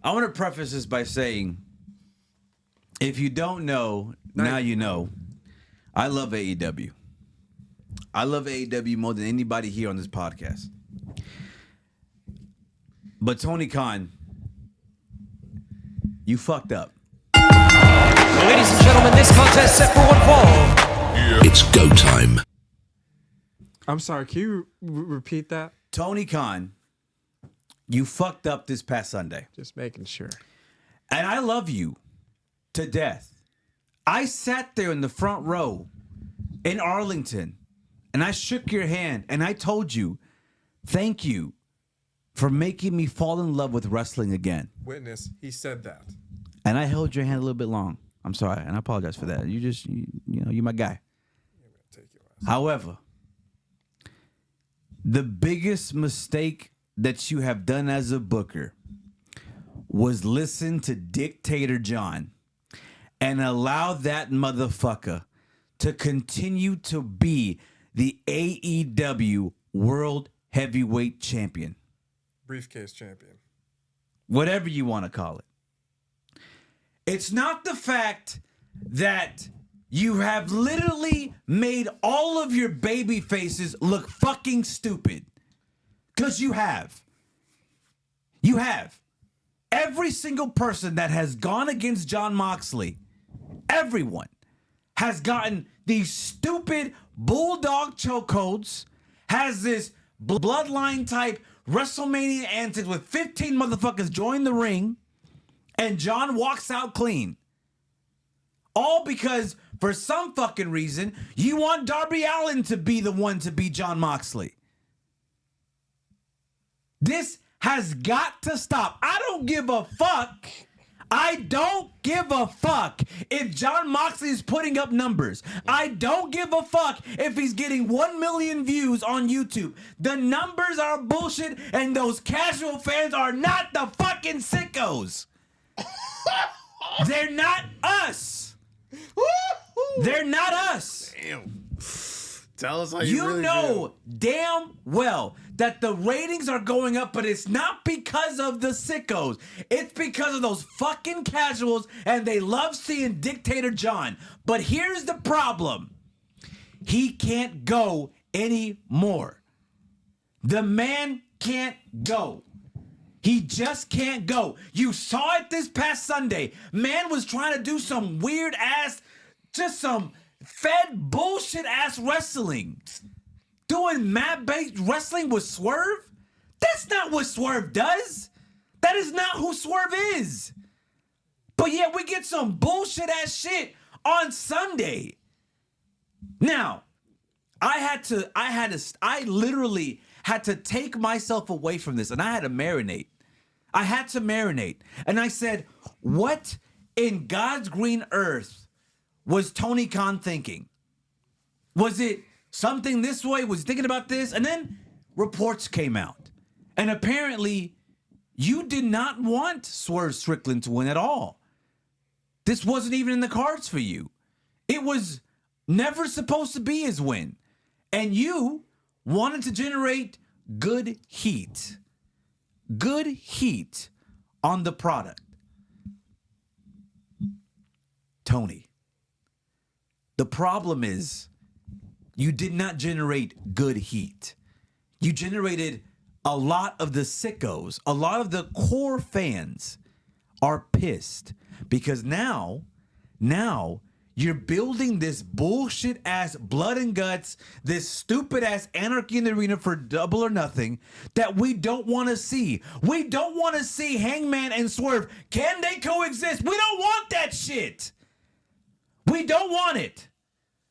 I want to preface this by saying, if you don't know, now you know. I love AEW. I love AEW more than anybody here on this podcast. But Tony Khan, you fucked up. Ladies and gentlemen, this contest set for one fall. It's go time. I'm sorry, can you repeat that? Tony Khan, you fucked up this past Sunday. Just making sure. And I love you to death. I sat there in the front row in Arlington and I shook your hand and I told you, thank you for making me fall in love with wrestling again. Witness, he said that. And I held your hand a little bit long. I'm sorry, and I apologize for that. You're my guy. However, the biggest mistake that you have done as a booker was listen to Dictator John and allow that motherfucker to continue to be the AEW World Heavyweight Champion. Briefcase champion. Whatever you want to call it. It's not the fact that you have literally made all of your baby faces look fucking stupid. Because you have. You have. Every single person that has gone against Jon Moxley, everyone, has gotten these stupid bulldog chokeholds, has this bloodline type WrestleMania antics with 15 motherfuckers join the ring, and John walks out clean. All because, for some fucking reason, you want Darby Allin to be the one to beat Jon Moxley. This has got to stop. I don't give a fuck. I don't give a fuck if Jon Moxley is putting up numbers. I don't give a fuck if he's getting 1 million views on YouTube. The numbers are bullshit, and those casual fans are not the fucking sickos. They're not us. They're not us. Damn. Tell us how You really know damn well that the ratings are going up, but it's not because of the sickos. It's because of those fucking casuals, and they love seeing Dictator John. But here's the problem. He can't go anymore. The man can't go. He just can't go. You saw it this past Sunday. Man was trying to do some weird ass, just some fed bullshit ass wrestling. Doing mat-based wrestling with Swerve? That's not what Swerve does. That is not who Swerve is. But yet we get some bullshit ass shit on Sunday. Now, I literally had to take myself away from this, and I had to marinate. And I said, what in God's green earth was Tony Khan thinking? Was it something this way? Was he thinking about this? And then reports came out. And apparently, you did not want Swerve Strickland to win at all. This wasn't even in the cards for you. It was never supposed to be his win. And you wanted to generate good heat. Good heat on the product. Tony, the problem is you did not generate good heat. You generated a lot of the sickos, a lot of the core fans are pissed because now you're building this bullshit ass blood and guts, this stupid ass anarchy in the arena for double or nothing that we don't want to see. We don't want to see Hangman and Swerve. Can they coexist? We don't want that shit. We don't want it.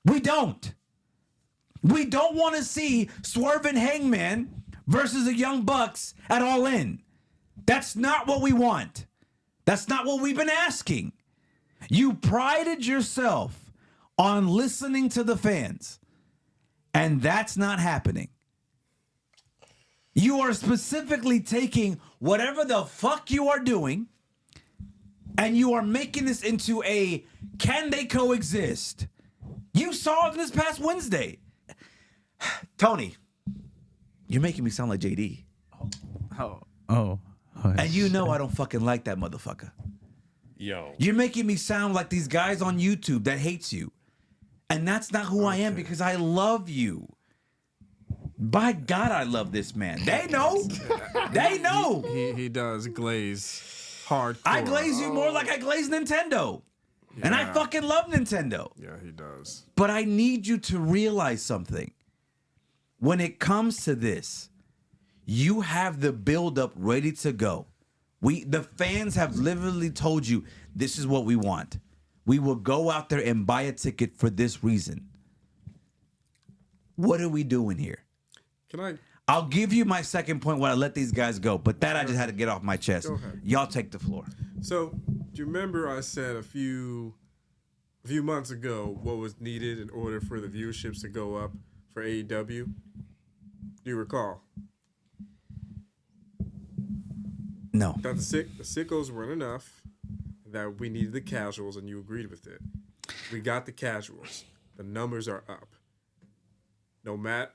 We don't. We don't want to see Swerve and Hangman versus the Young Bucks at All In. That's not what we want. That's not what we've been asking. You prided yourself on listening to the fans, and that's not happening. You are specifically taking whatever the fuck you are doing, and you are making this into a can they coexist? You saw it this past Wednesday. Tony, you're making me sound like JD. Oh, And you know I don't fucking like that motherfucker. Yo. You're making me sound like these guys on YouTube that hates you. And that's not who I am because I love you. By God, I love this man. They know. They know. He does glaze hardcore. I glaze you more like I glaze Nintendo. And I Yeah. fucking love Nintendo. Yeah, he does. But I need you to realize something. When it comes to this, you have the build-up ready to go. The fans have literally told you, this is what we want. We will go out there and buy a ticket for this reason. What are we doing here? Can I? I'll give you my second point when I let these guys go, but that I just had to get off my chest. Go ahead. Y'all take the floor. So, do you remember I said a few months ago what was needed in order for the viewerships to go up for AEW? Do you recall? No. That the sickos weren't enough, that we needed the casuals, and you agreed with it. We got the casuals. The numbers are up. No matter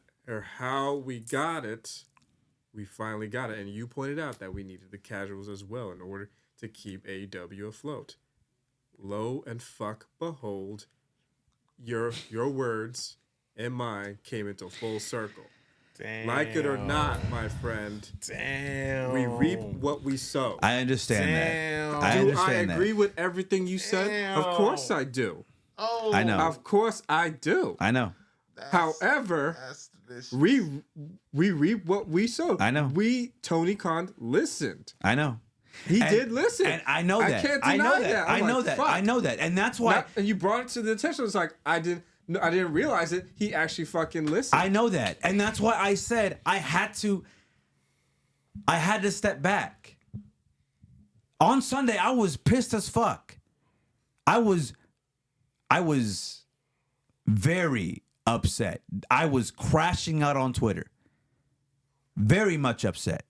how we got it, we finally got it. And you pointed out that we needed the casuals as well in order to keep AEW afloat. Lo and fuck behold, your words and mine came into full circle. Damn. Like it or not, my friend, Damn. we reap what we sow. I understand Damn. that. I Do I understand agree that. with everything you said? Of course I do. Oh, I know. Of course I do. I know. However, that's vicious. we reap what we sow. I know. Tony Khan listened. I know. He And- did listen. And I know that. I can't deny I know that. I'm I know like, that. fuck. I know that. And that's why And you brought it to the attention. It's like I didn't realize it. He actually fucking listened. I know that. And that's why I said I had to step back. On Sunday, I was pissed as fuck. I was very upset. I was crashing out on Twitter. Very much upset.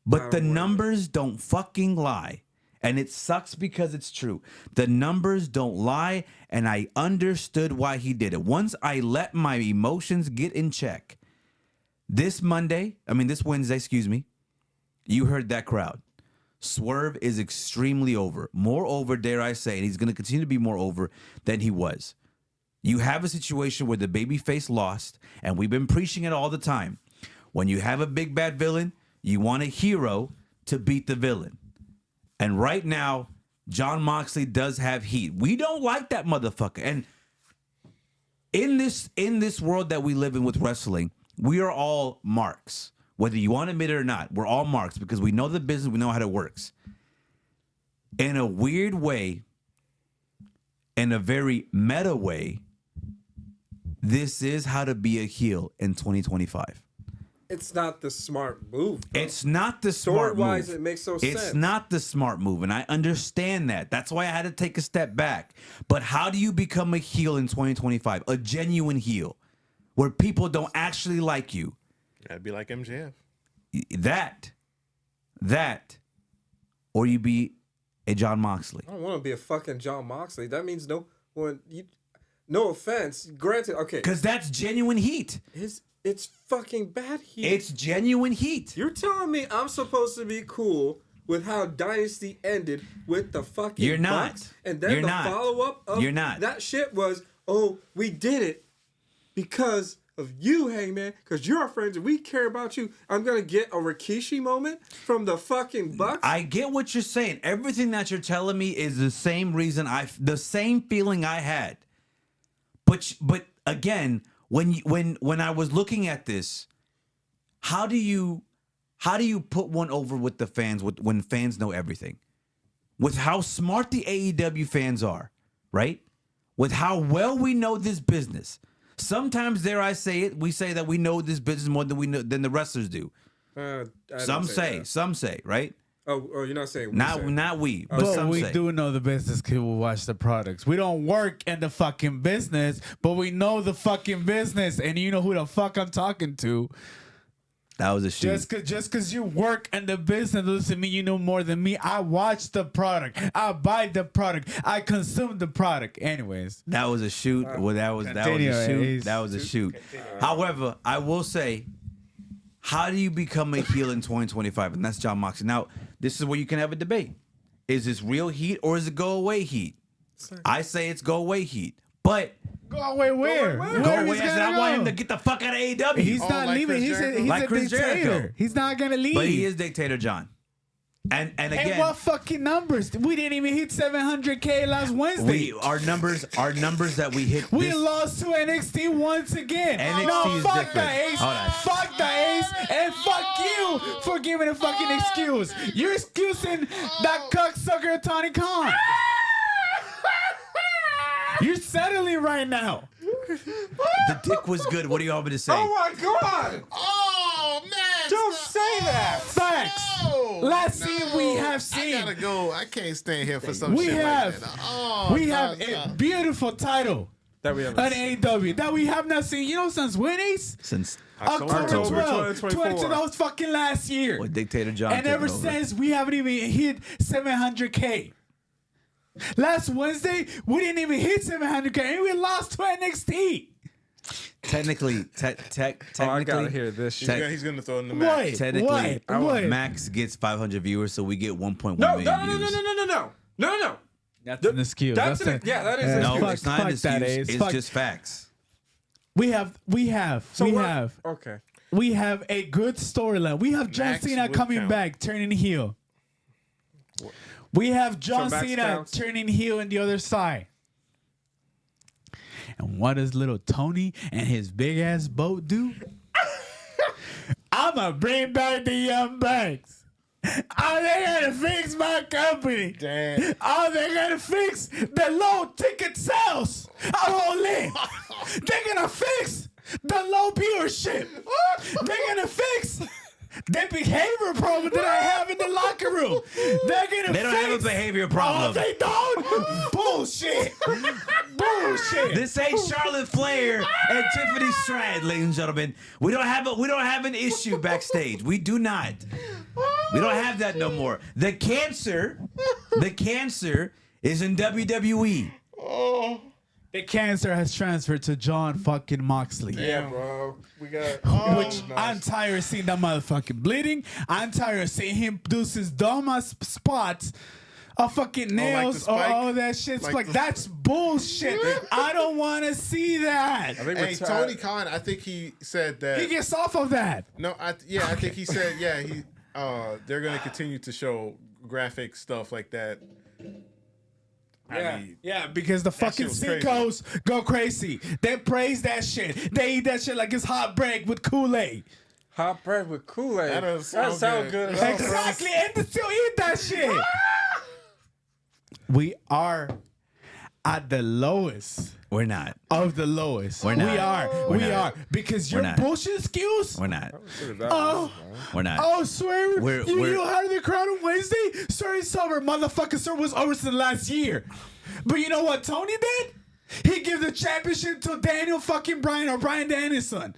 But the numbers don't fucking lie. And it sucks because it's true. The numbers don't lie, and I understood why he did it. Once I let my emotions get in check, this Wednesday, you heard that crowd. Swerve is extremely over. More over, dare I say, and he's going to continue to be more over than he was. You have a situation where the babyface lost, and we've been preaching it all the time. When you have a big bad villain, you want a hero to beat the villain. And right now, Jon Moxley does have heat. We don't like that motherfucker. And in this world that we live in with wrestling, we are all marks. Whether you want to admit it or not, we're all marks because we know the business, we know how it works. In a weird way, in a very meta way, this is how to be a heel in 2025. It's not the smart move. Bro. It's not the smart move. Story-wise, it makes no sense. It's not the smart move, and I understand that. That's why I had to take a step back. But how do you become a heel in 2025? A genuine heel, where people don't actually like you. That'd be like MJF. That, or you be a Jon Moxley. I don't want to be a fucking Jon Moxley. That means no offense. Granted, okay. Because that's genuine heat. It's fucking bad heat. It's genuine heat. You're telling me I'm supposed to be cool with how Dynasty ended with the fucking You're not. Bucks, and then You're the not. follow-up of You're not. that shit was, oh, we did it because of you, Hangman, because you're our friends and we care about you. I'm going to get a Rikishi moment from the fucking Bucks. I get what you're saying. Everything that you're telling me is the same reason the same feeling I had. But again, when I was looking at this, how do you put one over with the fans when fans know everything? With how smart the AEW fans are, right? With how well we know this business. Sometimes, dare I say it, we say that we know this business more than the wrestlers do. I Some didn't say, right? Oh, you're not saying we Not say. we, but But some we say. do know the business because we watch the products. We don't work in the fucking business, but we know the fucking business, and you know who the fuck I'm talking to. That was a shoot. Just cause you work in the business doesn't mean you know more than me. I watch the product. I buy the product. I consume the product. Anyways. That was a shoot. Well, that was a shoot. Anyways. That was a shoot. However, I will say How do you become a heel in 2025? And that's Jon Moxley. Now, this is where you can have a debate. Is this real heat or is it go away heat? I say it's go away heat. But Go away where? go away. I want him to get the fuck out of AEW. He's Oh, not like leaving. Chris Jericho? He's Like a Chris dictator. Jericho. He's not gonna leave. But he is dictator John. And again, And what fucking numbers? We didn't even hit 700K last Wednesday. our numbers that we hit. We this, lost to NXT once again. NXT no, is fuck different. the Ace. Hold on. Fuck the Ace. And fuck you for giving a fucking excuse. You're excusing that cocksucker Tony Khan. You're settling right now. the dick was good. What do you want me to say? Oh my God! Oh man! Don't say that. Facts. No, Last scene we have I seen. gotta go. I can't stand here for some We shit have, like that. Oh, we no, have no. a beautiful title That we haven't on seen. AEW that we have not seen. You know, since when, Ace? Since October 12th, 2024. that was fucking last year. what dictator John And took ever it over. since, we haven't even hit 700K. Last Wednesday, we didn't even hit 700K, and we lost to NXT. Technically, Oh, I gotta technically, hear this shit. He's gonna throw in the match. What? technically, What? Max gets 500 viewers, so we get 1.1 No, million no, no, no, views. no, no, no, no, no, no. That's an excuse. That's an- yeah, that is an No, excuse. it's not an Fuck that, excuse. Ace. It's Fuck. just facts. We have Okay. we have a good storyline. We have John Max Cena would coming count. back, turning heel. We have John Max Cena counts. turning heel on the other side. And what does little Tony and his big ass boat do? I'ma bring back the Young Bucks. Oh, they gotta fix my company. Damn. Oh, they gotta fix the low ticket sales. All in. They're gonna fix the low viewership. They're gonna fix the behavior problem that I have in the locker room. They're gonna They don't fix. have a behavior Oh, problem. they don't? Bullshit. Bullshit. This ain't Charlotte Flair and Tiffany Strad, ladies and gentlemen. We don't have an issue backstage. We do not. We don't have that no more. The cancer is in WWE. The cancer has transferred to Jon fucking Moxley. Yeah, bro. We got. Which I'm tired of seeing that motherfucking bleeding. I'm tired of seeing him do his dumb ass spots of fucking nails the or spike? all that shit. Like Like the- that's bullshit. I don't want to see that. I think Hey, we're Tony Khan, I think he said that. He gets off of that. No, I think he said they're gonna continue to show graphic stuff like that. I mean, Yeah, because the fucking shit was sickos go crazy. They praise that shit. They eat that shit like it's hot bread with Kool-Aid. hot bread with Kool-Aid. That doesn't sound good. good. at all, bro. Exactly, and they still eat that shit. We are at the lowest We're not. of the lowest. We're not. We are. We're we not. are. Because your not. bullshit skills. We're not. Oh, We're not. oh, Swerve. We're- you we're- hired the crowd on Wednesday? Sir is sober. Motherfucker, Sir was over since last year. But you know what Tony did? He gave the championship to Daniel fucking Bryan or Bryan Danielson.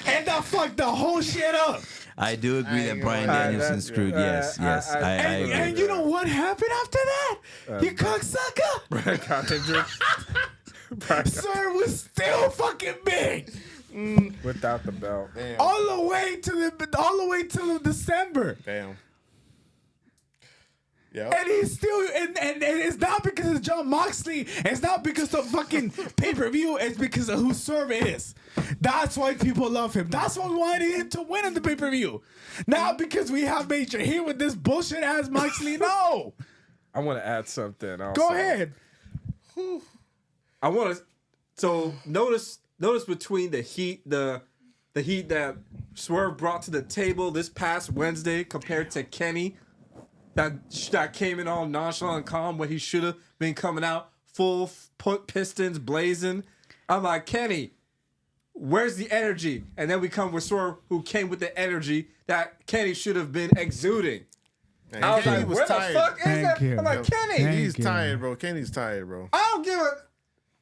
And that fucked the whole shit up. I do agree that Bryan Uh, Danielson that- screwed. uh, Yes, yes. I And, agree. and you know what happened after that? You cocksucker. Got injured. Sir was still fucking big. Without the belt. All the way to December. damn. Yeah. And he's still and it's not because of Jon Moxley. It's not because of fucking pay-per-view. It's because of who Swerve is. That's why people love him. That's why we wanted him to win in the pay-per-view. Not because we have Major here with this bullshit ass Moxley. No. I want to add something. Also. Go ahead. I want to. So notice between the heat that Swerve brought to the table this past Wednesday compared to Kenny, that came in all nonchalant and calm when he should have been coming out full put pistons blazing. I'm like, Kenny, where's the energy? And then we come with Swerve, who came with the energy that Kenny should have been exuding. I was Kenny like, was where tired. the fuck is Thank that? you. I'm like, Kenny, Thank He's you. tired, bro. Kenny's tired, bro. I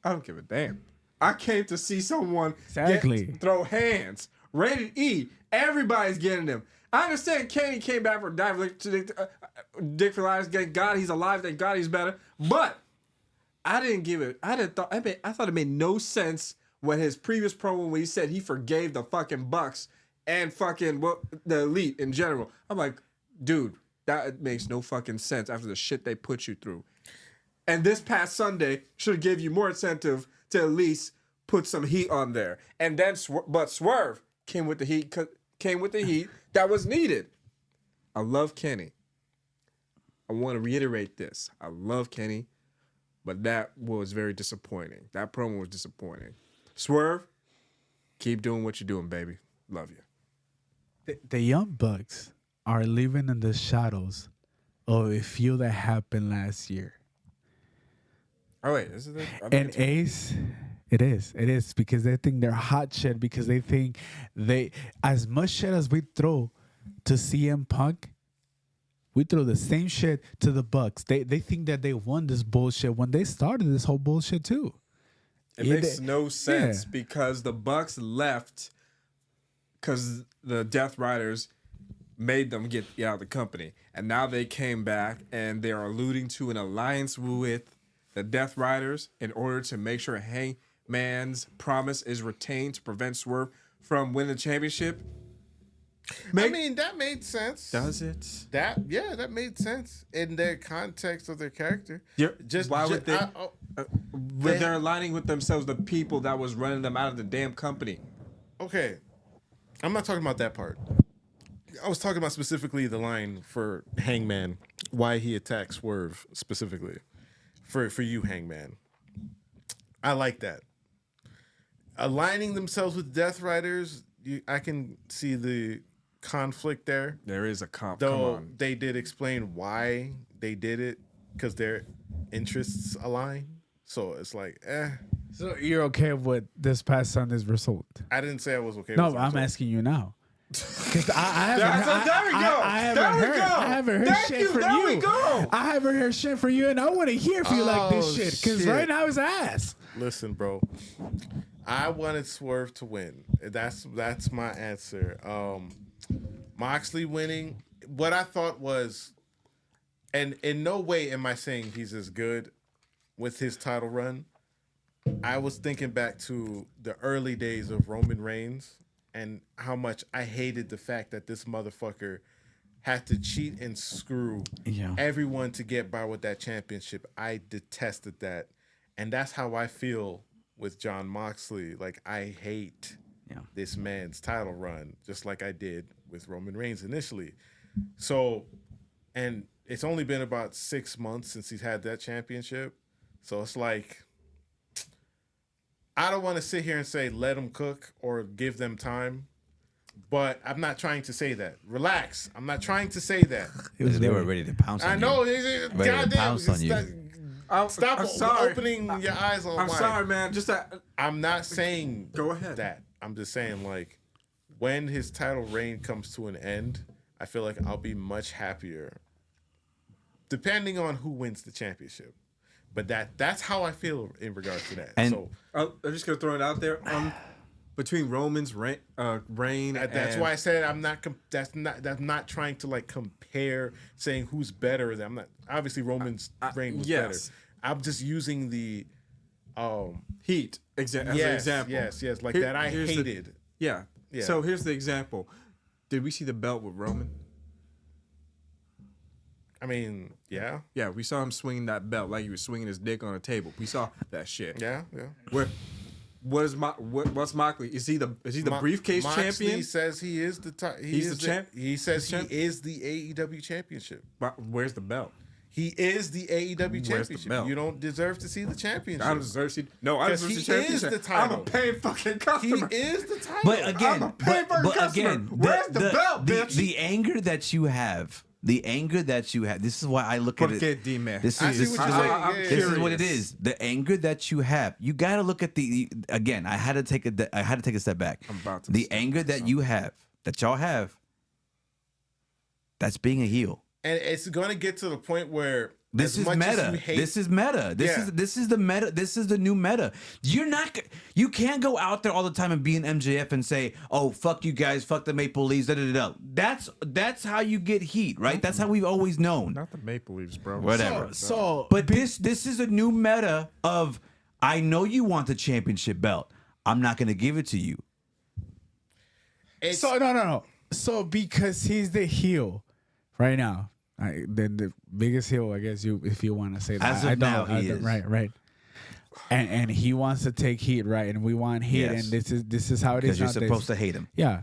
don't give a damn. I came to see someone Exactly. throw hands. Rated E. Everybody's getting them. I understand Kenny came back for Dick for lives. Thank God he's alive. Thank God he's better. But I didn't give it. I thought it made no sense when his previous promo when he said he forgave the fucking Bucks and fucking the Elite in general. I'm like, dude, that makes no fucking sense after the shit they put you through. And this past Sunday should have gave you more incentive to at least put some heat on there. And then, but Swerve came with the heat that was needed. I love Kenny. I want to reiterate this. I love Kenny, but that was very disappointing. That promo was disappointing. Swerve, keep doing what you're doing, baby. Love you. The Young Bucks are living in the shadows of a feud that happened last year. Oh wait, is it? And Ace, it is because they think they're hot shit because they think as much shit as we throw to CM Punk, we throw the same shit to the Bucks. They think that they won this bullshit when they started this whole bullshit too. It makes no sense because the Bucks left because the Death Riders made them get out of the company, and now they came back and they are alluding to an alliance with the Death Riders in order to make sure Hangman's promise is retained to prevent Swerve from winning the championship. I mean, that made sense. Does it? That made sense in their context of their character. Why would they? They're aligning with themselves, the people that was running them out of the damn company. Okay, I'm not talking about that part. I was talking about specifically the line for Hangman, why he attacked Swerve specifically. For you, Hangman. I like that. Aligning themselves with Death Riders, I can see the conflict there. There is a comp. Though they did explain why they did it, because their interests align. So it's like, So you're okay with this past Sunday's result? I didn't say I was okay with No, the I'm result. asking you now. Because I haven't heard shit from you. I haven't heard shit from you, and I want to hear from you like this shit. Because right now it's ass. Listen, bro. I wanted Swerve to win. That's my answer. Moxley winning. What I thought was, and in no way am I saying he's as good with his title run. I was thinking back to the early days of Roman Reigns and how much I hated the fact that this motherfucker had to cheat and screw everyone to get by with that championship. I detested that. And that's how I feel with Jon Moxley. Like, I hate this man's title run, just like I did with Roman Reigns initially. So, and it's only been about 6 months since he's had that championship. So it's like, I don't want to sit here and say let them cook or give them time, but I'm not trying to say that. Relax. I'm not trying to say that. They were ready to pounce on you. I know. Ready to pounce on you. Stop opening your eyes on I'm wide. sorry, man. I'm not saying Go ahead. that. I'm just saying, like, when his title reign comes to an end, I feel like I'll be much happier, depending on who wins the championship. But that's how I feel in regards to that. And- So I'm just gonna throw it out there. Between Roman's reign, that's why I said I'm not. That's not trying to like compare, saying who's better. I'm not. Obviously, Roman's reign was better. I'm just using the Heat as an example. Yes. Like that. I hated. Yeah. So here's the example. Did we see the belt with Roman? I mean, yeah. Yeah, we saw him swinging that belt like he was swinging his dick on a table. We saw that shit. Yeah. What's Moxley? Is he the briefcase Moxley champion? He says he is the He's the champ. He says he is the AEW championship. Where's the belt? He is the AEW Where's the championship. belt? You don't deserve to see the championship. I don't deserve to see. No, I deserve to see he is championship. the title. I'm a paid fucking He customer. is the title. But again, I'm a paid-for customer. Where's the belt, bitch? The anger that you have. The anger that you have. This is why I look at it. This I is see this is what the you're way. saying. This is what it is. The anger that you have. You got to look at the. Again, I had to take a step back. I'm about to the start anger that you have, that y'all have. That's being a heel. And it's going to get to the point where This is meta. This is meta. This is the meta. This is the new meta. You can't go out there all the time and be an MJF and say, "Oh, fuck you guys, fuck the Maple Leafs." Da, da, da, da. That's how you get heat, right? That's how we've always known. Not the Maple Leafs, bro. Whatever. But this is a new meta of, I know you want the championship belt. I'm not going to give it to you. So no. So because he's the heel right now, the biggest heel, I guess if you want to say that. As of now, he is. Right. And he wants to take heat, right? And we want heat, Yes. and this is how it is. Because you're nowadays. supposed to hate him. Yeah.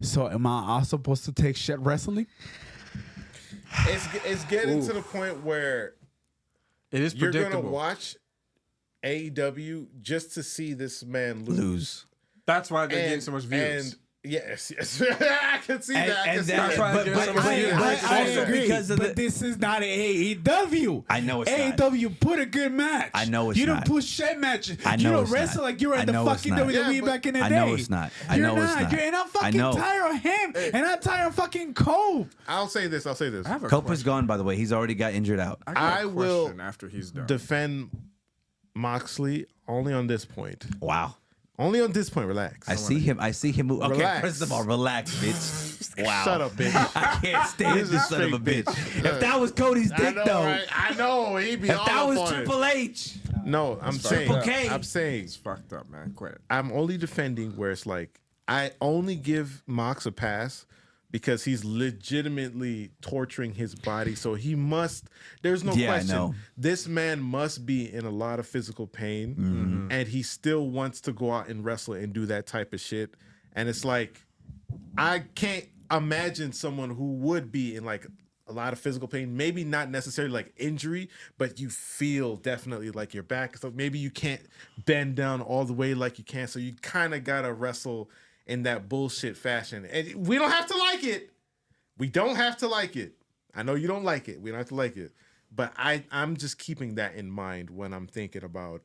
So am I also supposed to take shit wrestling? It's getting to the point where It is you're predictable. gonna watch AEW just to see this man lose. That's why they're getting so much views. And yes, I can see that. I can see that's that. why they're getting so much views. I also agree, because of but this is not AEW. I know it's not. AEW put a good match. I know it's you not. don't push shit matches. I You know don't it's wrestle not. like you were I in the know it's fucking not. WWE Yeah, back in the day. I know it's not. I know it's not. And I'm I fucking know. tired of him. And I'm tired of fucking Cole. I'll say this. I have a Cope is question. gone, by the way. He's already got injured out. I got a I will question after he's done. defend Moxley only on this point. Wow. Only on this point. Relax. I see him move. Okay, Relax. first of all, relax, bitch. Wow. Shut up, bitch. I can't stand This this is son of a fake, bitch. bitch. If that was Cody's I dick, know, though. right? I know. He'd be If all that up was on Triple it. H. No, I'm saying. Triple K. I'm saying. It's fucked up, man. Quit it. I'm only defending where it's like I only give Mox a pass because he's legitimately torturing his body. So he must. There's no Yeah, I question. know. This man must be in a lot of physical pain, Mm-hmm. and he still wants to go out and wrestle and do that type of shit. And it's like I can't imagine someone who would be in like a lot of physical pain, maybe not necessarily like injury, but you feel definitely like your back. So maybe you can't bend down all the way like you can. So you kind of got to wrestle in that bullshit fashion. And we don't have to like it. We don't have to like it. I know you don't like it. We don't have to like it. But I'm just keeping that in mind when I'm thinking about,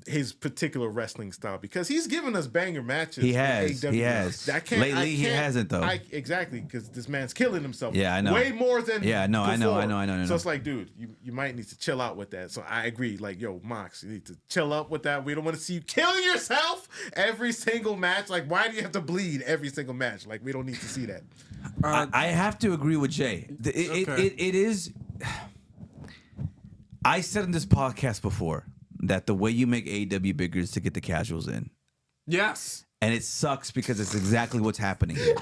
his particular wrestling style, because he's given us banger matches. He in has. AEW. He has. Lately, he can't- hasn't, though. Exactly, because this man's killing himself. Yeah, I know. Way more than Yeah, I know. before. So it's like, dude, you might need to chill out with that. So I agree. Like, yo, Mox, you need to chill up with that. We don't want to see you killing yourself every single match. Like, why do you have to bleed every single match? Like, we don't need to see that. I have to agree with Jay. It is. I said in this podcast before that the way you make AEW bigger is to get the casuals in. Yes. And it sucks because it's exactly what's happening here.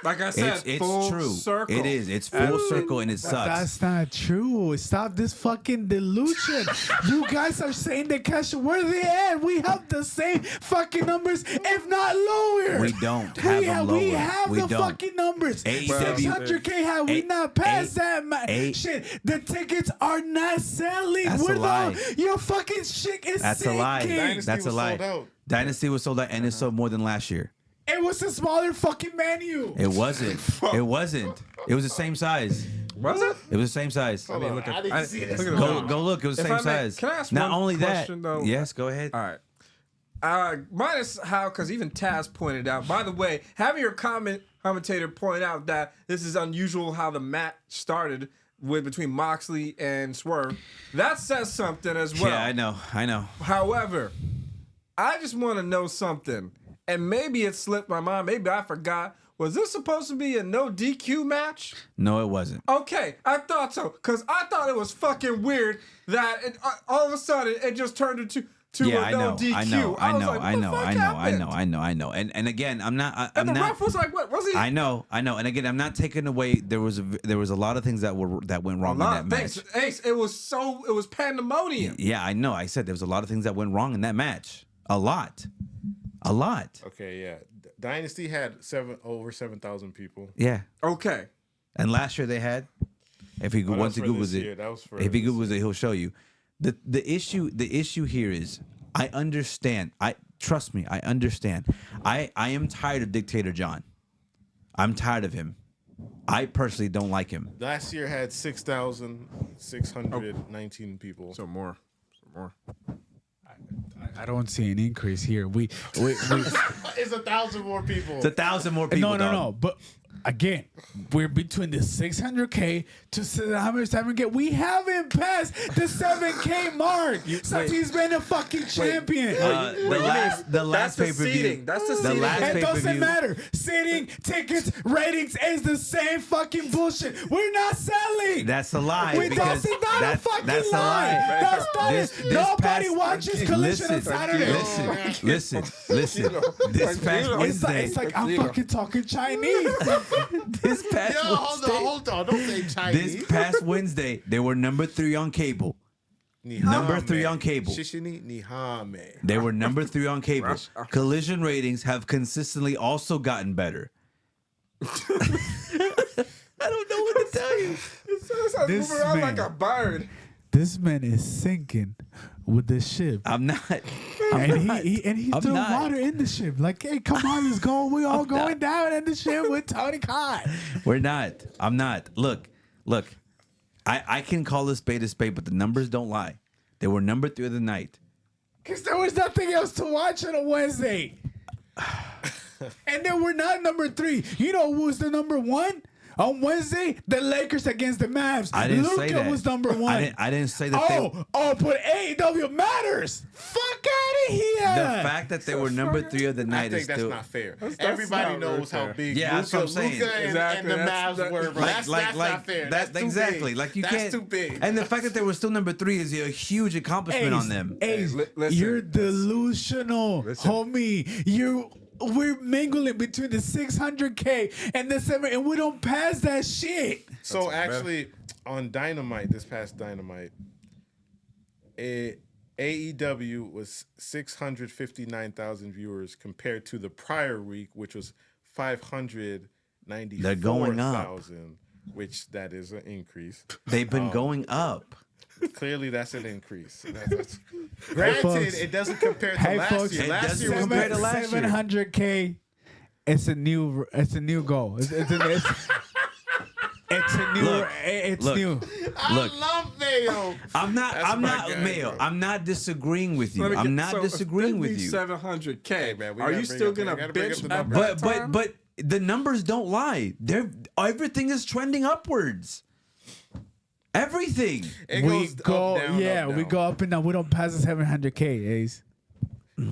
Like I said, It's full true. circle. It is. It's full circle and it sucks. That's not true. Stop this fucking delusion. You guys are saying the cash. Where they at? We have the same fucking numbers, if not lower. We don't have them lower. We have We the don't. fucking numbers. AEW 600K. Have we not passed that? Shit, the tickets are not selling. That's a lie. Your fucking shit is That's a lie. sinking. Dynasty That's a was lie. sold out. Dynasty was sold out and it sold more than last year. It was a smaller fucking menu. It wasn't. It wasn't. It was the same size. Was it? It was the same size. I mean, look I at, need to see this. look at the Go look. It was the If same I may, size. can I ask Not one only question, that. though? Yes, go ahead. All right. Minus how, because even Taz pointed out, by the way, having your commentator point out that this is unusual how the match started between Moxley and Swerve, that says something as well. Yeah, I know. However, I just want to know something, and maybe it slipped my mind, maybe I forgot. Was this supposed to be a no DQ match? No, it wasn't. Okay, I thought so, because I thought it was fucking weird that all of a sudden it just turned into Yeah, a no DQ. I know. And again, I'm not. And I'm the not. ref was like, "What was he?" I know. And again, I'm not taking away. There was a lot of things that went wrong in that match. Ace, it was pandemonium. Yeah, I know. I said there was a lot of things that went wrong in that match. A lot. Okay, yeah. Dynasty had over 7,000 people. Yeah. Okay. And last year they had. If he once he for googles this it, year. That was for if he this googles it, he'll show you. The issue here is I understand. Trust me, I understand. I am tired of Dictator John. I'm tired of him. I personally don't like him. Last year had 6,619 people. Some more. I don't see an increase here. We It's 1,000 more people. It's 1,000 more people. no. But again, we're between the 600K to 700K. We haven't passed the 7K mark since he's been a fucking champion. The last pay That's per the view. seeding. That's the The seeding. last It pay per doesn't view. matter. Sitting, tickets, ratings is the same fucking bullshit. We're not selling. That's a lie. Wait, because that's not a fucking that's a lie. lie. That's not This it. Nobody past- watches Collision on Saturday. Listen. This past Wednesday. It's like I'm fucking talking Chinese. This past Yo, Wednesday. hold on. Don't say Chinese. This past Wednesday, they were number 3 on cable. Number 3 on cable. Shishini Nihame. They were number 3 on cable. Collision ratings have consistently also gotten better. I don't know what to tell you. This Move around man. like a bird. This man is sinking with the ship. I'm not. And he I'm threw not. water in the ship. Like, hey, come on, let's go. We all going down in the ship with Tony Khan. We're not. I'm not. Look. I can call this a spade, but the numbers don't lie. They were number 3 of the night. Because there was nothing else to watch on a Wednesday. And then we're not number 3. You know who was the number 1? On Wednesday, the Lakers against the Mavs. I didn't Luka say that. was number 1. I didn't say that. But AEW matters. Fuck out of here. The fact that they were number 3 of the I night think is that's still. not fair. That's Everybody not knows very how fair. big Yeah, that's what I'm saying. Luka and Exactly, the that's- Mavs were, bro. That's not fair. That's too exactly. big. Like you That's can't. too big. And the fact that they were still number 3 is a huge accomplishment on them. Ace, listen, you're delusional, homie. We're mingling between the 600K and the 7, and we don't pass that shit. So actually, on Dynamite, this past Dynamite, AEW was 659,000 viewers compared to the prior week, which was 594,000. They're going up. Which that is an increase. They've been going up. Clearly, that's an increase. Granted, folks. it doesn't compare to Hey, last folks. year. It Last doesn't year was compare to last year. 700K. It's a new goal. It's a new. Look, It's look. new. Look, I love Mayo. I'm not That's my guy, Mayo. bro. I'm not disagreeing with you. I'm not disagreeing with you. 700K. Hey, man, we Are gotta you bring still up- we gonna gotta bring up bitch the at numbers. that time? But the numbers don't lie. Everything is trending upwards. Everything. It We goes go, up, down, yeah, up, we down. go up and down. We don't pass the 700K, Ace.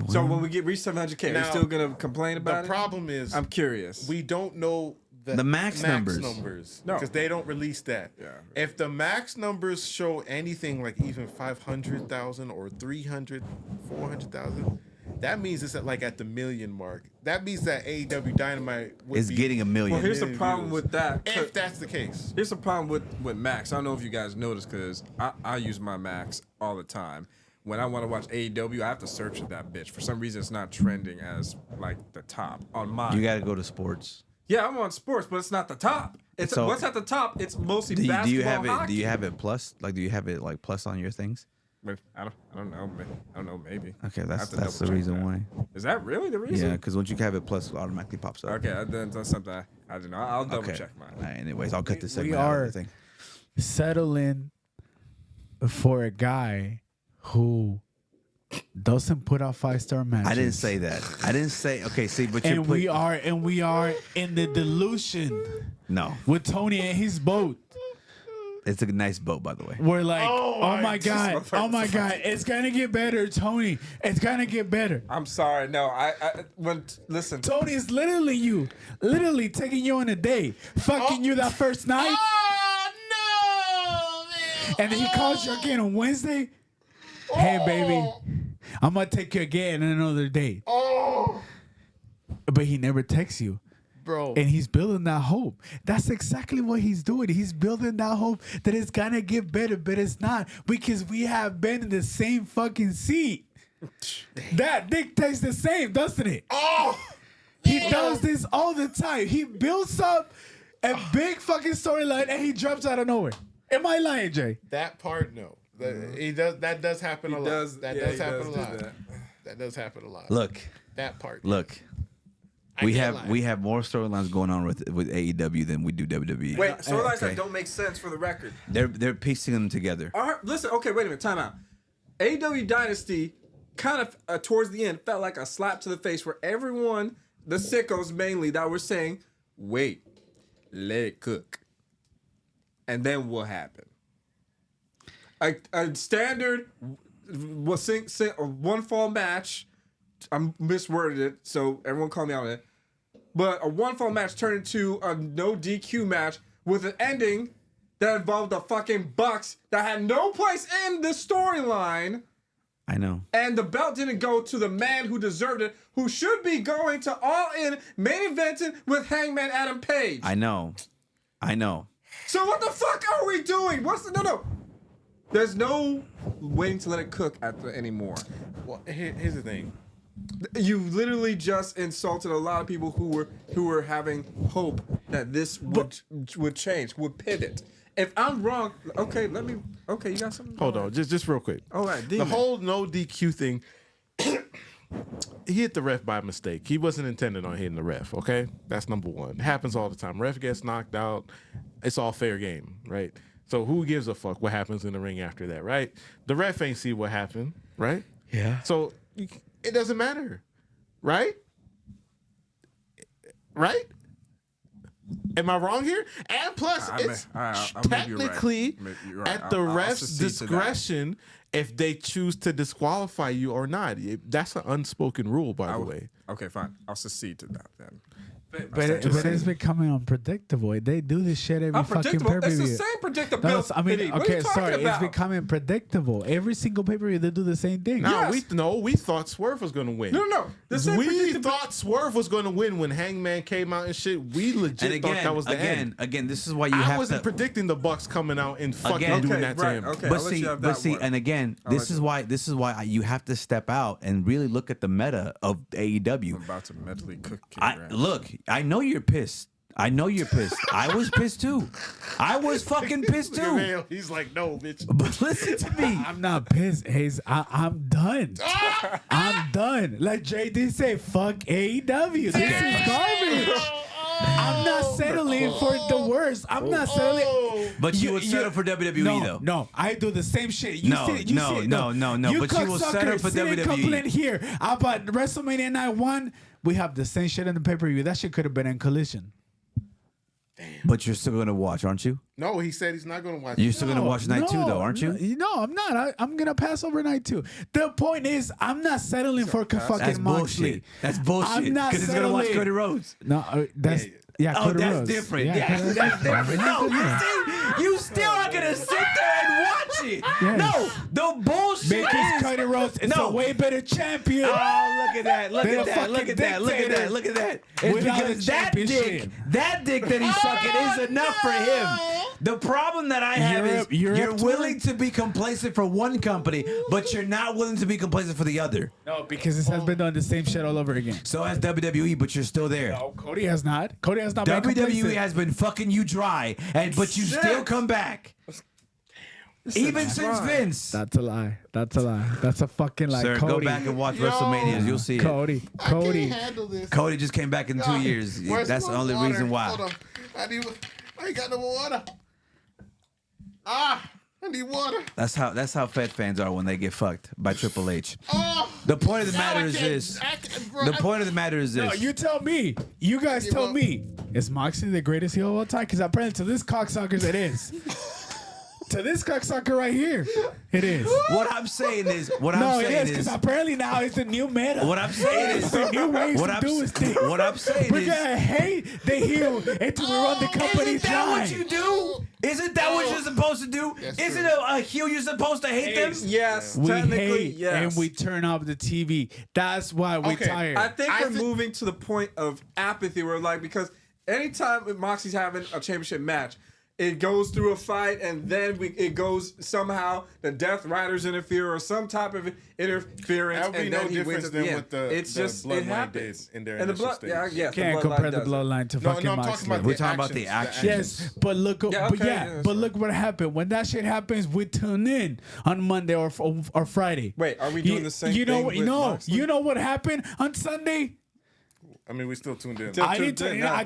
So when we reach 700K, are Now, you still gonna complain The about it? problem is I'm curious. we don't know The max numbers. No. because they don't release that. Yeah. If the max numbers show anything like even 500,000 or 300, 400,000, that means it's at the million mark. That means that AEW Dynamite Is getting a million. Well, here's the million problem views. with that. If that's the case. Here's the problem with Max. I don't know if you guys noticed because I use my Max all the time. When I want to watch AEW, I have to search for that bitch. For some reason, it's not trending as like the top on mine. You got to go to sports. Yeah, I'm on sports, but it's not the top. It's So- what's at the top. It's mostly Do you basketball. have it? Hockey. Do you have it plus? Like, do you have it like plus on your things? But I don't know. I don't know. Maybe. Okay, I that's have to the double check reason that. why. Is that really the reason? Yeah, because once you have it plus, it automatically pops up. Okay, that's something I don't know. I'll double Okay. check mine. All right, anyways, I'll cut this We segment out of are- everything. Settling for a guy who doesn't put out 5-star matches. I didn't say that. I didn't say. Okay, see, but you're And we are in the delusion no. with Tony and his boat. It's a nice boat, by the way. We're like, oh my my God, it's gonna get better, Tony. It's gonna get better. I'm sorry. No, listen. Tony is literally taking you on a date, fucking you that first night, Oh no, man. and then he calls you again on Wednesday. Hey, baby, I'm gonna take you again on another date. Oh, But he never texts you. bro. And he's building that hope. That's exactly what he's doing. He's building that hope that it's gonna get better, but it's not because we have been in the same fucking seat. That dictates the same, doesn't it? Oh, He does this all the time. He builds up a big fucking storyline and he drops out of nowhere. Am I lying, Jay? that part, no. He does. That does happen a lot. That does happen a do lot. that. That does happen a lot. Look, that part. look. I We can't have lie. we have more storylines going on with AEW than we do WWE. Wait, storylines Okay. that don't make sense for the record. They're piecing them together. All right, listen. Okay, wait a minute. Time out. AEW Dynasty kind of towards the end felt like a slap to the face for everyone, the sickos mainly, that were saying, "Wait, let it cook, and then what happened? A standard one fall match. I'm misworded it, so everyone call me out on it. But a one fall match turned into a no DQ match with an ending that involved the fucking Bucks that had no place in the storyline. I know. And the belt didn't go to the man who deserved it, who should be going to All In main eventing with Hangman Adam Page. I know. So what the fuck are we doing? No. There's no waiting to let it cook anymore. Well, here's the thing. You literally just insulted a lot of people who were having hope that this would change, would pivot. If I'm wrong, okay, you got something? Hold on, just real quick. All right, the whole no DQ thing. He hit the ref by mistake. He wasn't intended on hitting the ref. Okay, that's number one. It happens all the time. Ref gets knocked out. It's all fair game, right? So who gives a fuck what happens in the ring after that, right? The ref ain't see what happened, right? Yeah. So it doesn't matter, right? Right? Am I wrong here? And plus, it's technically at the ref's discretion if they choose to disqualify you or not. That's an unspoken rule, by the way. Okay, fine. I'll secede to that then. But it's becoming unpredictable. They do this shit every fucking pay-per-view. It's the same predictability. It's becoming predictable. Every single pay-per-view, they do the same thing. We thought Swerve was going to win. No. We thought Swerve was going to win when Hangman came out and shit. We legit thought that was the end. Again, this is why I wasn't predicting the Bucks coming out and fucking doing that to him. Okay, but see, and again, this is why you have to step out and really look at the meta of AEW. I'm about to mentally cook. Look, I know you're pissed. I was pissed too. I was fucking pissed too. He's like, no, bitch. But listen to me. I'm not pissed, Hayes. I'm done. I'm done. Like JD say, fuck AEW. This is garbage. I'm not settling for the worst. I'm not settling. But you would settle for WWE though. No, I do the same shit. No. But you will settle for WWE. Complain here about WrestleMania Night 1. We have the same shit in the pay-per-view. That shit could have been in Collision. Damn. But you're still gonna watch, aren't you? No, he said he's not gonna watch. You're still gonna watch Night 2 though, aren't you? No, I'm not. I'm gonna pass over Night 2. The point is, I'm not settling for fucking Moxley. That's bullshit. Because it's gonna watch Cody Rhodes. No, that's. Yeah, Cody Rhodes. That's different. Yeah, That's different. No, you still are gonna sit there and watch it. Yes. No, the bullshit because is Cody Rhodes is a way better champion. Oh, look at that! Look at that! It's because that dick that he's sucking is enough for him. The problem that I have is you're willing to be complacent for one company, but you're not willing to be complacent for the other. No, because this has been doing the same shit all over again. So has WWE, but you're still there. No, Cody has not. Cody has not been WWE complacent. has been fucking you dry, but you still come back. Even since Vince. That's a lie. That's a fucking lie. Sir, Cody. go back and watch WrestleManias. You'll see it. Cody. I can't handle this. Cody just came back in 2 years. That's the only reason why. Hold on. I ain't got no water. I need water. That's how Fed fans are when they get fucked by Triple H. The point of the matter is this. The point of the matter is this. No, you tell me. You guys tell me. Is Moxley the greatest heel of all time? Because apparently to this cocksuckers it is. To this cocksucker right here, it is. What I'm saying is, because apparently now it's the new meta. What I'm saying is, the new ways to do is things. What I'm saying We're gonna hate the heel until we run the company isn't that dry. what you do? Isn't that what you're supposed to do? Isn't a heel you're supposed to hate them? Yes, we technically, hate yes. and we turn off the TV. That's why we're tired. I think we're moving to the point of apathy where, like, because anytime Moxie's having a championship match, it goes through a fight, and then it goes somehow the Death Riders interfere or some type of interference, That would be and no then he wins difference at than the what end. the It's just Bloodline it happens. did in their and the initial blood, stage. yes, Can't the compare the does it. bloodline to No, fucking I'm talking Moxley. about We're the talking about actions, the actions. Yes, but look, but look what happened. When that shit happens, we tune in on Monday or Friday. Wait, are we doing the same thing with Moxley? You know what happened on Sunday? I mean, we still tuned in. I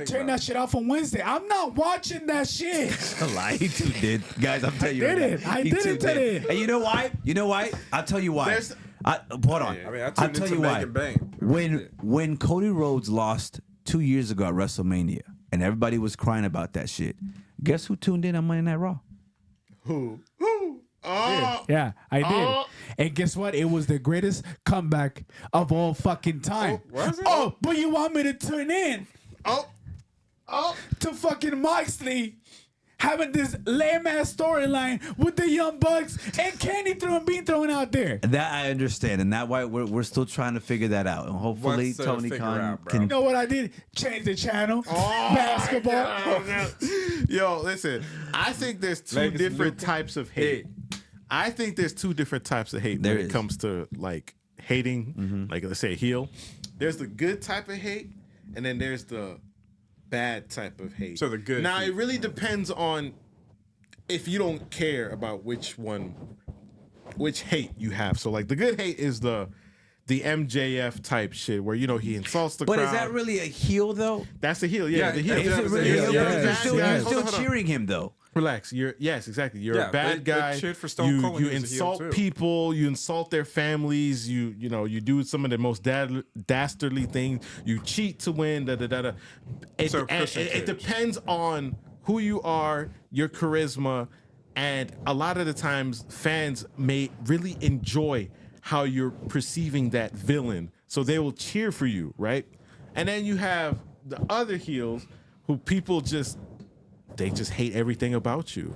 turned that shit off on Wednesday. I'm not watching that shit. A lie. He too did. Guys, I'm telling you. I did it today. And you know why? I'll tell you why. Hold on. I mean, I I'll tuned tell into you why. Bang. When Cody Rhodes lost 2 years ago at WrestleMania, and everybody was crying about that shit. Guess who tuned in on Monday Night Raw? Who? Oh, Yeah, I did. And guess what? It was the greatest comeback of all fucking time. was it? Oh, but you want me to tune in oh, to fucking Moxley having this lame ass storyline with the Young Bucks and Kenny being thrown out there. That I understand, and that's why we're still trying to figure that out. And hopefully What's to Tony figure Khan out, bro? can. You know what I did? Change the channel. Oh, Basketball. Yo, listen. I think there's two Legacy different Luke. types of hate. I think there's two different types of hate There when it is. comes to like hating, like let's say heel. There's the good type of hate, and then there's the bad type of hate. So the good Now hate. it really depends on if you don't care about which hate you have. So like the good hate is the MJF type shit where he insults the But crowd. is that really a heel though? That's the heel, yeah. Yeah, The heel. is Is it Yeah, really a heel? yeah, Because yeah, you're still, yeah. you're still Hold on. cheering him though. Relax. Yes, exactly. You're Yeah, a bad they guy. cheered for Stone Cold when You he was a heel, insult too. people. You insult their families. You do some of the most dastardly things. You cheat to win. Da da da da. So Christian It Cage. depends on who you are, your charisma, and a lot of the times fans may really enjoy how you're perceiving that villain, so they will cheer for you, right? And then you have the other heels who people just hate everything about you.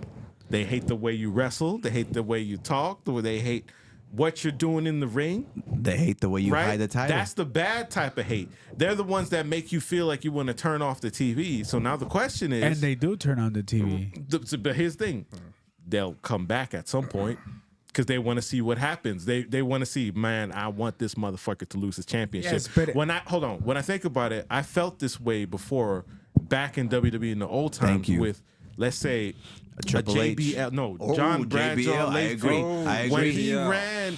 They hate the way you wrestle. They hate the way you talk. They hate what you're doing in the ring. They hate the way you Right? hide the title. That's the bad type of hate. They're the ones that make you feel like you want to turn off the TV. So now the question is, And they do turn on the TV. but here's the thing, they'll come back at some point because they want to see what happens. They want to see, man, I want this motherfucker to lose his championship. Yes, but when I think about it, I felt this way before back in WWE in the old times Thank you. with, let's say, Triple H. JBL. No, Oh, John Bradshaw. JBL, I agree. Layfield. I When agree. he JBL. ran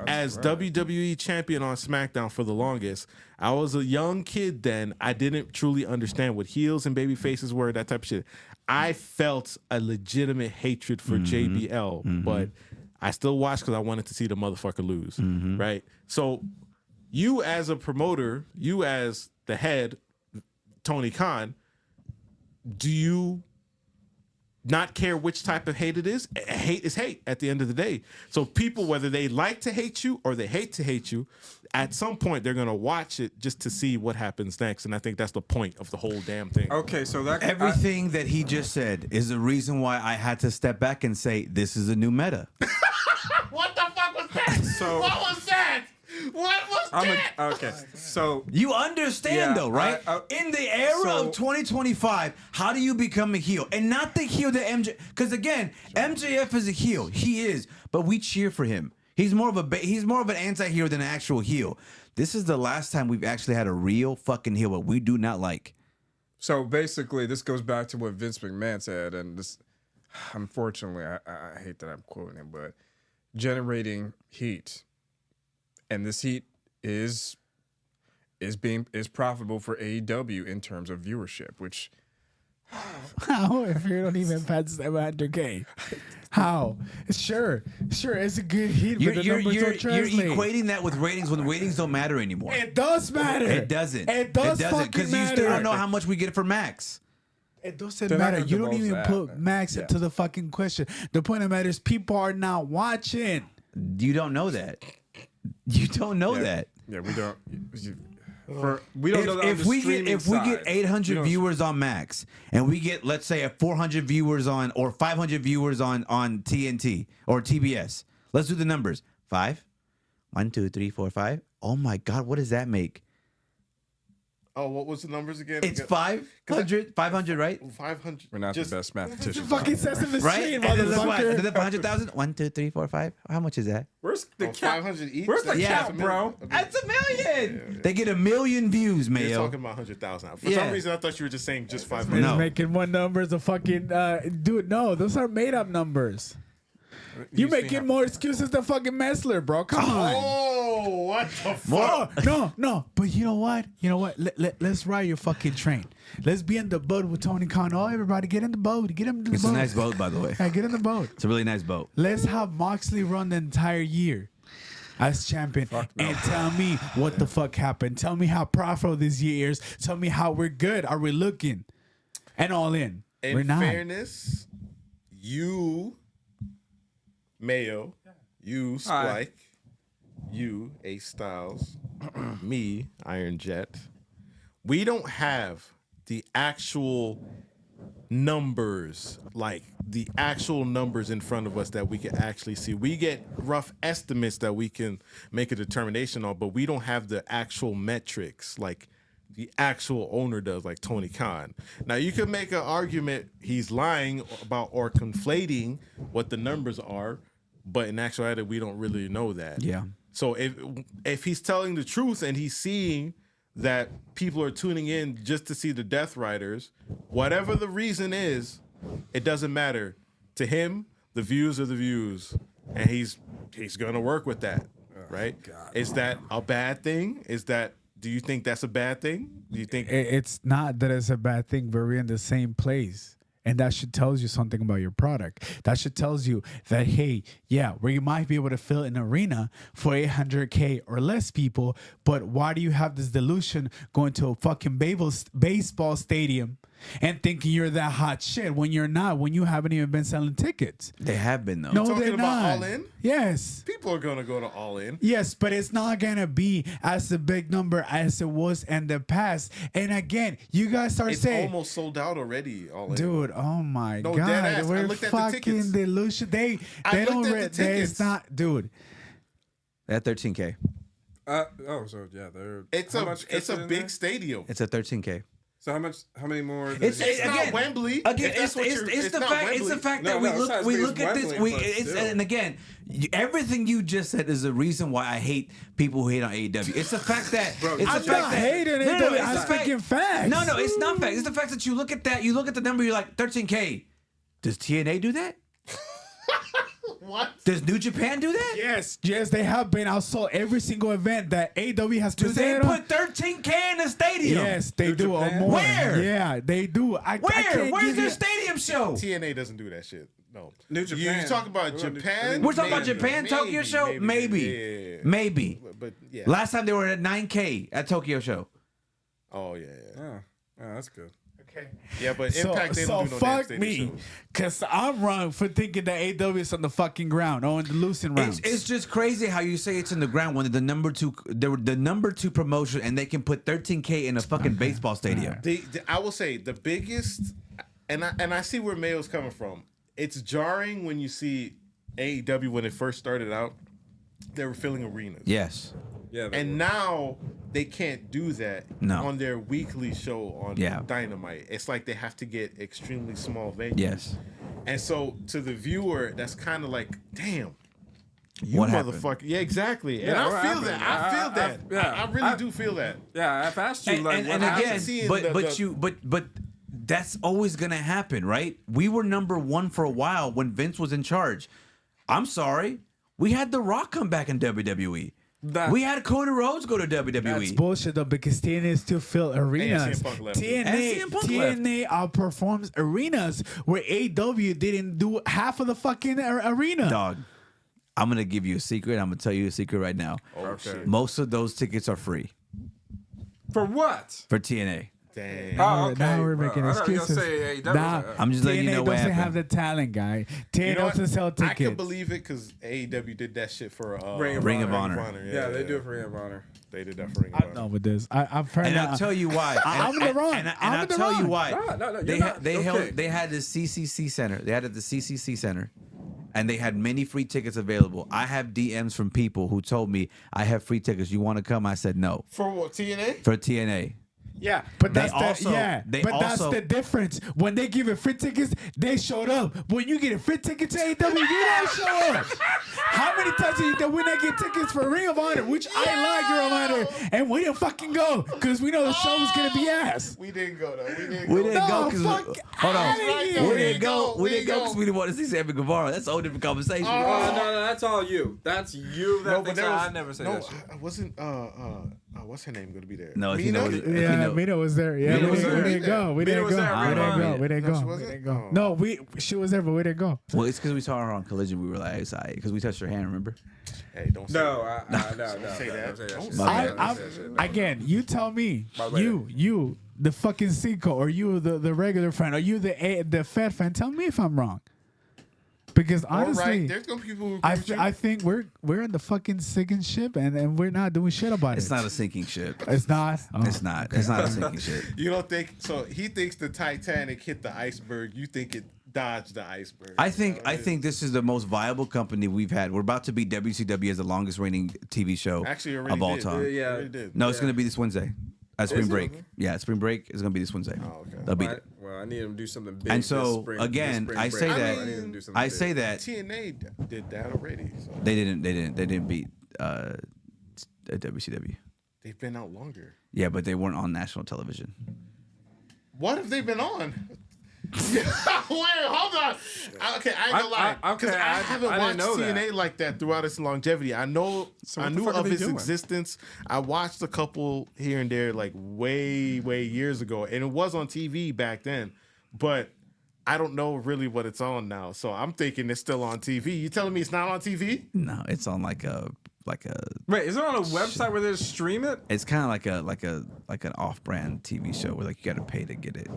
as WWE champion on SmackDown for the longest, I was a young kid then. I didn't truly understand what heels and baby faces were, that type of shit. I felt a legitimate hatred for JBL, but I still watched because I wanted to see the motherfucker lose, right? So you as a promoter, you as the head, Tony Khan, do you not care which type of hate it is? Hate is hate at the end of the day. So people, whether they like to hate you or they hate to hate you, at some point they're gonna watch it just to see what happens next. And I think that's the point of the whole damn thing. Okay, so that Everything that he just said is the reason why I had to step back and say this is a new meta. What the fuck was that? So- what was that? What was that? okay. So You understand Yeah, though, right? In the era so- of 2025, how do you become a heel? And not the heel that MJ, because again, MJF is a heel. He is, but we cheer for him. He's more of an anti-hero than an actual heel. This is the last time we've actually had a real fucking heel, but we do not like. So basically, this goes back to what Vince McMahon said, and this, unfortunately, I hate that I'm quoting him, but generating heat, and this heat is profitable for AEW in terms of viewership, which How if you don't even pass 700K? How? Sure, it's a good heat, You're, but the you're, numbers you're, don't translate. you're equating that with ratings when ratings don't matter anymore. It does matter. It doesn't. It does fucking because matter. you still don't know how much we get for Max. It doesn't They're not matter. gonna You don't divulge even that, put man. Max Yeah. into the fucking question. The point of the matter is people are not watching. You don't know that. You don't know that. yeah, we don't. We don't know that on If the we streaming get side. 800 We don't- viewers on Max and we get, let's say, a 400 viewers on or 500 viewers on TNT or TBS, let's do the numbers. 5, 1, 2, 3, 4, 5. Oh my God, what does that make? Oh, what was the numbers again? It's 500, 500, right? 500. We're not the best mathematicians. Fucking Sesame Right? Street, And then look what? motherfucker. Then 500,000. 1, 2, 3, 4, 5. How much is that? Where's the Oh, cap? 500 each? Where's the That's Yeah. cap, bro? That's $1 million. They get 1 million views, You're Mayo. talking about 100,000. For Yeah. some reason, I thought you were just saying just 500. No. Making one numbers a fucking dude. No, those are made up numbers. You making more excuses than fucking Messler, bro. Come on. Oh, what the fuck? Oh, no. But you know what? Let's ride your fucking train. Let's be in the boat with Tony Khan. Oh, everybody get in the boat. Get in the It's boat. a nice boat, by the way. Yeah, get in the boat. It's a really nice boat. Let's have Moxley run the entire year as champion and tell me what the fuck happened. Tell me how profitable this year is. Tell me how we're good. Are we looking? And All In. We're In not. fairness, you, Mayo, you, Spike, you, Ace Styles, me, Iron Jet, we don't have the actual numbers, like the actual numbers in front of us that we can actually see. We get rough estimates that we can make a determination on, but we don't have the actual metrics like the actual owner does, like Tony Khan. Now, you could make an argument he's lying about or conflating what the numbers are, but in actuality, we don't really know that. Yeah. So if he's telling the truth and he's seeing that people are tuning in just to see the Death Riders, whatever the reason is, it doesn't matter. To him, the views are the views, and he's gonna work with that, right? Is that a bad thing? Do you think that's a bad thing? Do you think It's not that it's a bad thing, but we're in the same place. And that should tells you something about your product. That should tells you that, hey, yeah, where you might be able to fill an arena for 800K or less people, but why do you have this delusion going to a fucking baseball stadium and thinking you're that hot shit when you're not, when you haven't even been selling tickets? They have been though. No, talking they're about not. All In? Yes. people are gonna go to All In? Yes, but it's not gonna be as a big number as it was in the past. And again, you guys start It's saying, almost sold out already. All In. dude, oh my No, god, dead ass. I we're looked at the fucking tickets. delusion. They I don't. looked at the It's tickets. not, dude. At 13K. So yeah, they're. It's how a much it's fits a in big there? stadium. It's at 13K. So how many more? It's not again, Wembley. Again, If that's what you're- it's it's the not fact. It's Wembley. the fact No, that no, it's not as we big look as at this. Wembley, but It's still. and again, everything you just said is the reason why I hate people who hate on AEW. It's the fact that Bro, it's I'm the fact not that hating no, it, no, but it's I'm the fact- speaking facts. No, it's not facts. It's the fact that you look at that. You look at the number. You're like 13K. Does TNA do that? What? Does New Japan do that? Yes, they have been. I saw every single event that AW has Do they presented on. put 13K in the stadium? Yes, they New do. Or Japan? more. Where? Yeah, they do. I Where? can't Where's give their you- stadium show? TNA doesn't do that shit. No. New Japan. You talk about We're on Japan? We're talking about Maybe, Japan Tokyo maybe, show? Maybe. Yeah. Maybe. But yeah. Last time they were at 9K at Tokyo show. Oh yeah. Oh, that's good. Yeah, but Impact they don't do no damn fuck stadium me, shows. cause I'm wrong for thinking that AW is on the fucking ground or in the losing rounds. It's just crazy how you say it's in the ground when they're the number two promotion and they can put 13K in a fucking baseball stadium. I will say the biggest, and I see where Mayo's coming from. It's jarring when you see AEW when it first started out, they were filling arenas. Yes. Yeah. And now they can't do that No. on their weekly show on Yeah. Dynamite. It's like they have to get extremely small venues. Yes. And so to the viewer, that's kind of like, damn. You What happened? motherfucker. Yeah, exactly. And Yeah, I what feel happened? that. I feel that. yeah. I really do feel that. Yeah, I've asked you And, like and, what and happened. again, seeing but that's always gonna happen, right? We were number one for a while when Vince was in charge. I'm sorry, we had The Rock come back in WWE. We had Cody Rhodes go to WWE. That's bullshit though, because TNA still fill arenas. CM Punk left. And CM Punk TNA outperforms arenas where AW didn't do half of the fucking arena. Dog, I'm gonna give you a secret. I'm gonna tell you a secret right now. Oh, shit. Most of those tickets are free For what? for TNA. Damn. Now, Oh, okay. now we're making I thought you were excuses. gonna say AEW. Nah, I'm just letting you TNA know what doesn't happened. have the talent, guy. TNA You know what? doesn't sell I tickets. can believe it because AEW did that shit for Ring of Honor. Yeah, they do it for Ring of Honor. They did that for Ring of I'm Honor. done with this. I've heard And that. I'll tell you why. I'm in the wrong. And I'm I'll in the tell you wrong. why. No, They you're not. Okay. they had the CCC Center. They had it at the CCC Center, and they had many free tickets available. I have DMs from people who told me I have free tickets. You want to come? I said no For what? TNA? for TNA. Yeah, but They that's also- that's the difference. When they give it free tickets, they showed up. When you get a free ticket to AEW, you don't show up. How many times did we not get tickets for Ring of Honor, which I like Ring of Honor, and we didn't fucking go because we know the show was gonna be ass. We didn't go though. We didn't We go. didn't go No, because fuck hold on. outta here. We didn't go. We We didn't go didn't because go. we didn't want to see Sammy Guevara. That's a whole different conversation. No, that's all you. That's you. That No, thinks but there was, I never say no, that shit. I wasn't. what's her name going to be there? No, if you know, if you Yeah, know, Mina was there. Yeah, Mina we was didn't there. go. We Mina didn't was go. there. We didn't go. We didn't No, she go. We wasn't? didn't go. Oh. No, she was there, but we didn't go. well, it's because we saw her on Collision. We were like, it's all right, because we touched her hand. Remember? Hey, don't say No, that. no, Don't say that. shit. Don't Don't say say that. that. Again, you tell me. By the way, You, the fucking Cinco, or you, the regular fan, or you, the Fed fan. Tell me if I'm wrong. Because All honestly, right, there's going to be people who agree with you. I think we're in the fucking sinking ship, and we're not doing shit about It's it. not a sinking ship. It's not. Oh. It's not. It's not a sinking ship. You don't think so? He thinks the Titanic hit the iceberg. You think it dodged the iceberg. I think this is the most viable company we've had. We're about to beat WCW as the longest reigning TV show Actually, already of all did. time. Yeah. Already did. No, it's gonna be this Wednesday. At Spring Is it? Break. Yeah, Spring Break is gonna be this Wednesday. Oh, okay. They'll beat Well, it. well, I need him to do something big. And this so spring, again, this I spring say break. that I need him to do something I big. say that TNA did that already. So they didn't beat WCW. they've been out longer. Yeah, but they weren't on national television. What have they been on? Wait, hold on. Okay, I ain't gonna lie. Because I haven't I watched didn't know TNA that. like that throughout its longevity. I know So I what the knew fuck are of they its doing? existence. I watched a couple here and there like way years ago. And it was on TV back then. But I don't know really what it's on now. So I'm thinking it's still on TV. You telling me it's not on TV? No, it's on like a Wait, is it on a website where they stream it? it's kind of like an off-brand TV show where like you got to pay to get it.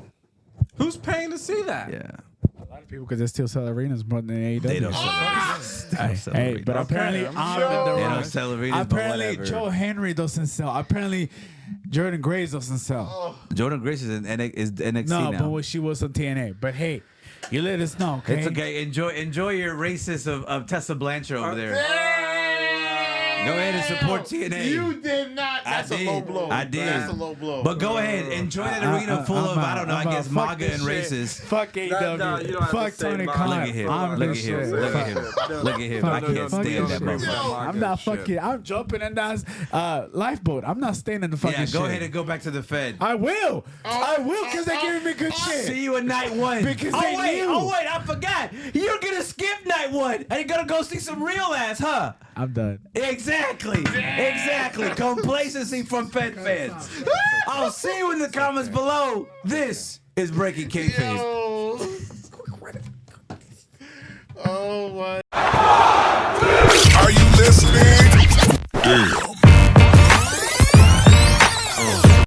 Who's paying to see that? Yeah. A lot of people because they still sell arenas more than AEW. They don't sell Hey, arenas. but apparently I'm in the They wrong. don't sell arenas, but Apparently whatever. Joe Henry doesn't sell. Apparently Jordan Grace doesn't sell. Jordan Grace is in NXT No, now. but she was on TNA. But hey, you let us know, okay? It's okay. Enjoy your racist of Tessa Blanchard over there. Go ahead and support TNA. You did not. That's a low blow. I did. That's a low blow. But go ahead, enjoy that arena full of I don't know. I guess Fuck MAGA this and shit. racist. Fuck AEW. No, you don't have to Fuck say Tony MAGA. Khan. Look at him. I'm Look at this him. shit. Look at him. Look at him. I can't stand that motherfucker. I'm not fucking. I'm jumping in that lifeboat. I'm not staying in the fucking Yeah, shit. go ahead and go back to the Fed. I will because they're giving me good shit. See you at night one. Because they knew. Oh wait, I forgot. You're gonna skip night one and you're gonna go see some real ass, huh? I'm done. Exactly. Complacency from Fed fans. I'll see you in the comments below. This is Breaking Kayfabe. Oh my. Are you listening? Damn.